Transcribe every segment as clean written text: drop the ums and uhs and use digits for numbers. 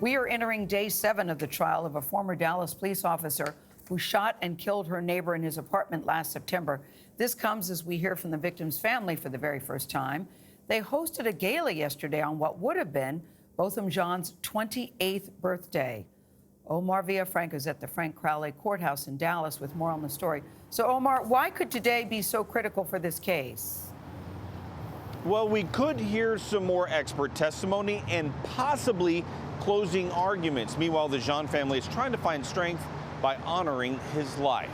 We are entering day 7 of the trial of a former Dallas police officer who shot and killed her neighbor in his apartment last September. This comes as we hear from the victim's family for the very first time. They hosted a gala yesterday on what would have been Botham Jean's 28th birthday. Omar Villafranca is at the Frank Crowley Courthouse in Dallas with more on the story. So, Omar, why could today be so critical for this case? Well, we could hear some more expert testimony and possibly closing arguments. Meanwhile, the Jean family is trying to find strength by honoring his life.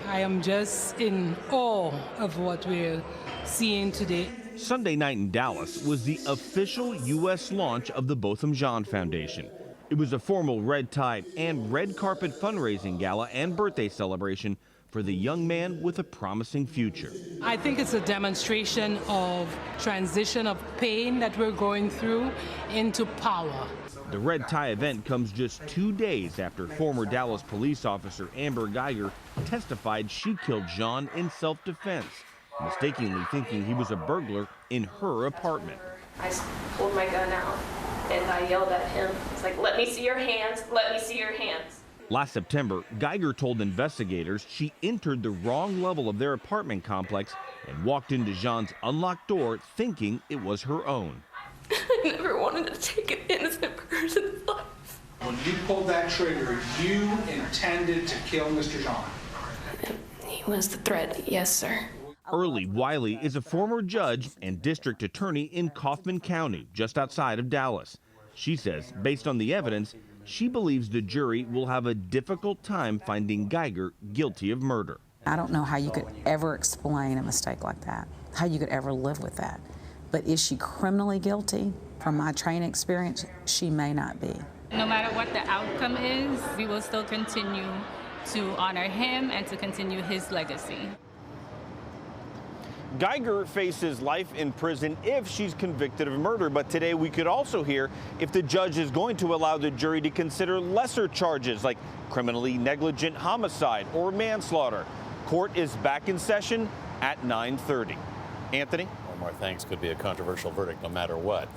I am just in awe of what we're seeing today. Sunday night in Dallas was the official U.S. launch of the Botham Jean Foundation. It was a formal red tie and red carpet fundraising gala and birthday celebration for the young man with a promising future. I think it's a demonstration of transition of pain that we're going through into power. The red tie event comes just 2 days after former Dallas police officer Amber Geiger testified she killed Jean in self-defense, mistakenly thinking he was a burglar in her apartment. I pulled my gun out and I yelled at him. It's like, let me see your hands, let me see your hands. Last September, Geiger told investigators she entered the wrong level of their apartment complex and walked into Jean's unlocked door thinking it was her own. I never wanted to take an innocent person's life. When you pulled that trigger, you intended to kill Mr. Jean. He was the threat, yes, sir. Early Wiley is a former judge and district attorney in Kaufman County, just outside of Dallas. She says, based on the evidence, she believes the jury will have a difficult time finding Geiger guilty of murder. I don't know how you could ever explain a mistake like that, how you could ever live with that. But is she criminally guilty? From my training experience, she may not be. No matter what the outcome is, we will still continue to honor him and to continue his legacy. Geiger faces life in prison if she's convicted of murder, but today we could also hear if the judge is going to allow the jury to consider lesser charges like criminally negligent homicide or manslaughter. Court is back in session at 9:30. Anthony? Omar, thanks. Could be a controversial verdict no matter what.